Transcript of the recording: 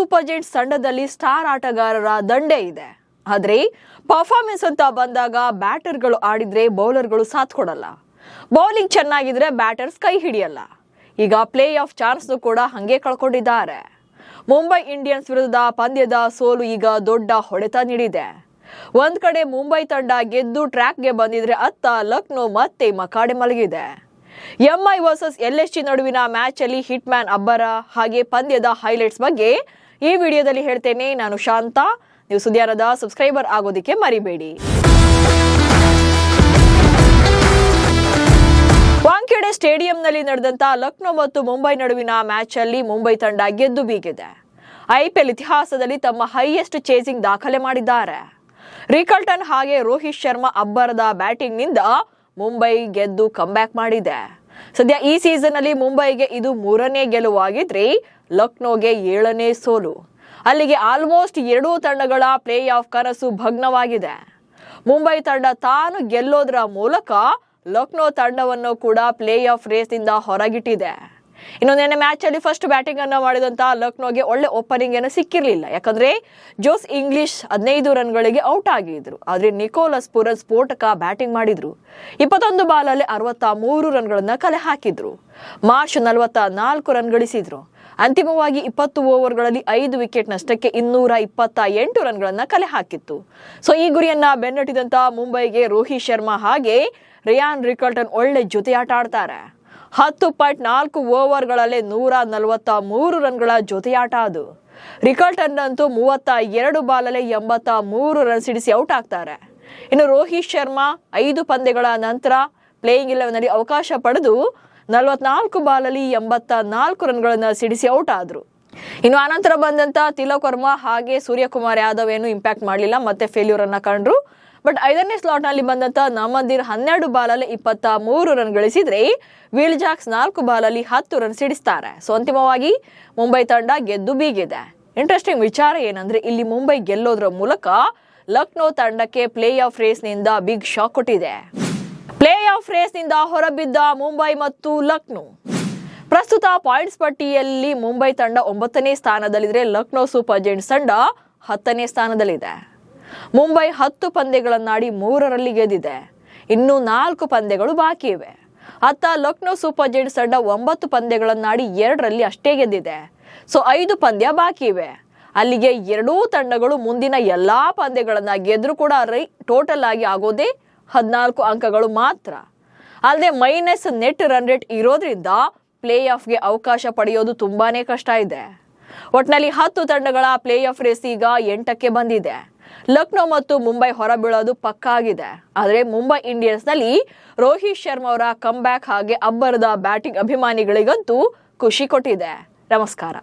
Super Giants ತಂಡದಲ್ಲಿ star ಆಟಗಾರರ ದಂಡೇ ಇದೆ. ಆದ್ರೆ ಪರ್ಫಾರ್ಮೆನ್ಸ್ ಅಂತ ಬಂದಾಗ ಬ್ಯಾಟರ್ಗಳು ಆಡಿದ್ರೆ ಬೌಲರ್ಗಳು ಸಾಥ್ ಕೊಡಲ್ಲ. ಬೌಲಿಂಗ್ ಚೆನ್ನಾಗಿದ್ರೆ ಬ್ಯಾಟರ್ಸ್ ಕೈ ಹಿಡಿಯಲ್ಲ. ಈಗ ಪ್ಲೇ ಆಫ್ ಚಾನ್ಸ್ ಕೂಡ ಹಂಗೆ ಕಳ್ಕೊಂಡಿದ್ದಾರೆ. ಮುಂಬೈ ಇಂಡಿಯನ್ಸ್ ವಿರುದ್ಧ ಪಂದ್ಯದ ಸೋಲು ಈಗ ದೊಡ್ಡ ಹೊಡೆತ ನೀಡಿದೆ. ಒಂದ್ ಕಡೆ ಮುಂಬೈ ತಂಡ ಗೆದ್ದು ಟ್ರ್ಯಾಕ್ಗೆ ಬಂದಿದ್ರೆ ಅತ್ತ ಲಕ್ನೋ ಮತ್ತೆ ಮಕಾಡೆ ಮಲಗಿದೆ. ಎಂಐ ವರ್ಸಸ್ LSG ನಡುವಿನ ಮ್ಯಾಚ್ ಅಲ್ಲಿ ಹಿಟ್ ಮ್ಯಾನ್ ಅಬ್ಬರ ಹಾಗೆ ಪಂದ್ಯದ ಹೈಲೈಟ್ಸ್ ಬಗ್ಗೆ ಈ ವಿಡಿಯೋದಲ್ಲಿ ಹೇಳ್ತೇನೆ. ನಾನು ಶಾಂತ. ನೀವು ಸುದ್ದಿಯಾರದ ಸಬ್ಸ್ಕ್ರೈಬರ್ ಆಗೋದಕ್ಕೆ ಮರಿಬೇಡಿ. ವಾಂಖೇಡೆ ಸ್ಟೇಡಿಯಂನಲ್ಲಿ ನಡೆದಂತ ಲಕ್ನೋ ಮತ್ತು ಮುಂಬೈ ನಡುವಿನ ಮ್ಯಾಚ್ ಅಲ್ಲಿ ಮುಂಬೈ ತಂಡ ಗೆದ್ದು ಬೀಗಿದೆ. IPL ಇತಿಹಾಸದಲ್ಲಿ ತಮ್ಮ ಹೈಯೆಸ್ಟ್ ಚೇಸಿಂಗ್ ದಾಖಲೆ ಮಾಡಿದ್ದಾರೆ. ರಿಕಲ್ಟನ್ ಹಾಗೆ ರೋಹಿತ್ ಶರ್ಮಾ ಅಬ್ಬರದ ಬ್ಯಾಟಿಂಗ್ ನಿಂದ ಮುಂಬೈ ಗೆದ್ದು ಕಂಬ್ಯಾಕ್ ಮಾಡಿದೆ. ಸದ್ಯ ಈ ಸೀಸನ್ ಅಲ್ಲಿ ಮುಂಬೈಗೆ ಇದು 3ನೇ ಗೆಲುವಾಗಿದ್ರೆ ಲಕ್ನೋಗೆ 7ನೇ ಸೋಲು. ಅಲ್ಲಿಗೆ ಆಲ್ಮೋಸ್ಟ್ ಎರಡೂ ತಂಡಗಳ ಪ್ಲೇ ಆಫ್ ಕನಸು ಭಗ್ನವಾಗಿದೆ. ಮುಂಬೈ ತಂಡ ತಾನು ಗೆಲ್ಲೋದ್ರ ಮೂಲಕ ಲಕ್ನೋ ತಂಡವನ್ನು ಕೂಡ ಪ್ಲೇ ಆಫ್ ರೇಸ್ ನಿಂದ ಹೊರಗಿಟ್ಟಿದೆ. ಇನ್ನೊಂದೇನೆ ಮ್ಯಾಚ್ ಅಲ್ಲಿ ಫಸ್ಟ್ ಬ್ಯಾಟಿಂಗ್ ಅನ್ನು ಮಾಡಿದಂತ ಲಕ್ನೋಗೆ ಒಳ್ಳೆ ಓಪನಿಂಗ್ ಏನು ಸಿಕ್ಕಿರಲಿಲ್ಲ. ಯಾಕಂದ್ರೆ ಜೋಸ್ ಇಂಗ್ಲಿಷ್ 15 ರನ್ಗಳಿಗೆ ಔಟ್ ಆಗಿದ್ರು. ಆದ್ರೆ ನಿಕೋಲಸ್ ಪುರನ್ ಸ್ಫೋಟಕ ಬ್ಯಾಟಿಂಗ್ ಮಾಡಿದ್ರು. 21 ಬಾಲಲ್ಲಿ 63 ರನ್ಗಳನ್ನ ಕಲೆ ಹಾಕಿದ್ರು. ಮಾರ್ಚ್ 44 ರನ್ ಗಳಿಸಿದ್ರು. ಅಂತಿಮವಾಗಿ 20 ಓವರ್ಗಳಲ್ಲಿ 5 ವಿಕೆಟ್ ನಷ್ಟಕ್ಕೆ 228 ರನ್ಗಳನ್ನ ಕಲೆ ಹಾಕಿತ್ತು. ಸೊ ಈ ಗುರಿಯನ್ನ ಬೆನ್ನಟ್ಟಿದಂತ ಮುಂಬೈಗೆ ರೋಹಿತ್ ಶರ್ಮಾ ಹಾಗೆ ರಿಯಾನ್ ರಿಕಲ್ಟನ್ ಒಳ್ಳೆ ಜೊತೆಯಾಟ ಆಡ್ತಾರೆ. 10.4 ಓವರ್ಗಳಲ್ಲೇ 143 ರನ್ಗಳ ಜೊತೆಯಾಟ ಅದು. ರಿಕಲ್ಟನ್ ಅಂತೂ 32 ಬಾಲಲ್ಲೇ 83 ರನ್ ಸಿಡಿಸಿ ಔಟ್ ಆಗ್ತಾರೆ. ಇನ್ನು ರೋಹಿತ್ ಶರ್ಮಾ 5 ಪಂದ್ಯಗಳ ನಂತರ ಪ್ಲೇಯಿಂಗ್ 11 ನಲ್ಲಿ ಅವಕಾಶ ಪಡೆದು 44 ಬಾಲಲ್ಲಿ 84 ರನ್ಗಳನ್ನ ಸಿಡಿಸಿ ಔಟ್ ಆದ್ರು. ಇನ್ನು ಆನಂತರ ಬಂದಂತ ತಿಲಕ್ ವರ್ಮಾ ಹಾಗೆ ಸೂರ್ಯಕುಮಾರ್ ಯಾದವ್ ಏನು ಇಂಪ್ಯಾಕ್ಟ್ ಮಾಡಲಿಲ್ಲ, ಮತ್ತೆ ಫೇಲ್ಯೂರ್ ಅನ್ನ ಕಂಡ್ರು. ಬಟ್ 5ನೇ ಸ್ಲಾಟ್ ನಲ್ಲಿ ಬಂದಂತ ನಮದೀರ್ 12 ಬಾಲಲ್ಲಿ 23 ರನ್ ಗಳಿಸಿದ್ರೆ ವಿಲ್ ಜಾಕ್ಸ್ 4 ಬಾಲಲ್ಲಿ 10 ರನ್ ಸಿಡಿಸ್ತಾರೆ. ಸೊ ಅಂತಿಮವಾಗಿ ಮುಂಬೈ ತಂಡ ಗೆದ್ದು ಬೀಗಿದೆ. ಇಂಟ್ರೆಸ್ಟಿಂಗ್ ವಿಚಾರ ಏನಂದ್ರೆ ಇಲ್ಲಿ ಮುಂಬೈ ಗೆಲ್ಲೋದ್ರ ಮೂಲಕ ಲಕ್ನೋ ತಂಡಕ್ಕೆ ಪ್ಲೇ ಆಫ್ ರೇಸ್ ನಿಂದ ಬಿಗ್ ಶಾಕ್ ಕೊಟ್ಟಿದೆ. ಪ್ಲೇ ಆಫ್ ರೇಸ್ ನಿಂದ ಹೊರಬಿದ್ದ ಮುಂಬೈ ಮತ್ತು ಲಕ್ನೋ. ಪ್ರಸ್ತುತ ಪಾಯಿಂಟ್ಸ್ ಪಟ್ಟಿಯಲ್ಲಿ ಮುಂಬೈ ತಂಡ 9ನೇ ಸ್ಥಾನದಲ್ಲಿದ್ರೆ ಲಕ್ನೋ ಸೂಪರ್ ಜೈಂಟ್ಸ್ ತಂಡ 10ನೇ ಸ್ಥಾನದಲ್ಲಿದೆ. ಮುಂಬೈ 10 ಪಂದ್ಯಗಳನ್ನಾಡಿ 3ರಲ್ಲಿ ಗೆದ್ದಿದೆ. ಇನ್ನು 4 ಪಂದ್ಯಗಳು ಬಾಕಿ ಇವೆ. ಅತ್ತ ಲಕ್ನೋ ಸೂಪರ್ ಜೈಂಟ್ಸ್ ತಂಡ 9 ಪಂದ್ಯಗಳನ್ನಾಡಿ 2ರಲ್ಲಿ ಅಷ್ಟೇ ಗೆದ್ದಿದೆ. ಸೊ 5 ಪಂದ್ಯ ಬಾಕಿ ಇವೆ. ಅಲ್ಲಿಗೆ ಎರಡೂ ತಂಡಗಳು ಮುಂದಿನ ಎಲ್ಲಾ ಪಂದ್ಯಗಳನ್ನ ಗೆದ್ರೂ ಕೂಡ ಟೋಟಲ್ ಆಗಿ ಆಗೋದೇ 14 ಅಂಕಗಳು ಮಾತ್ರ. ಅಲ್ಲದೆ ಮೈನಸ್ ನೆಟ್ ರನ್ ರೇಟ್ ಇರೋದ್ರಿಂದ ಪ್ಲೇ ಆಫ್ಗೆ ಅವಕಾಶ ಪಡೆಯೋದು ತುಂಬಾನೇ ಕಷ್ಟ ಇದೆ. ಒಟ್ನಲ್ಲಿ 10 ತಂಡಗಳ ಪ್ಲೇ ಆಫ್ ರೇಸ್ ಈಗ 8ಕ್ಕೆ ಬಂದಿದೆ. ಲಕ್ನೋ ಮತ್ತು ಮುಂಬೈ ಹೊರಬೀಳೋದು ಪಕ್ಕಾ ಆಗಿದೆ. ಆದರೆ ಮುಂಬೈ ಇಂಡಿಯನ್ಸ್ ನಲ್ಲಿ ರೋಹಿತ್ ಶರ್ಮಾ ಅವರ ಕಂಬ್ಯಾಕ್ ಹಾಗೆ ಅಬ್ಬರದ ಬ್ಯಾಟಿಂಗ್ ಅಭಿಮಾನಿಗಳಿಗಂತೂ ಖುಷಿ ಕೊಟ್ಟಿದೆ. ನಮಸ್ಕಾರ.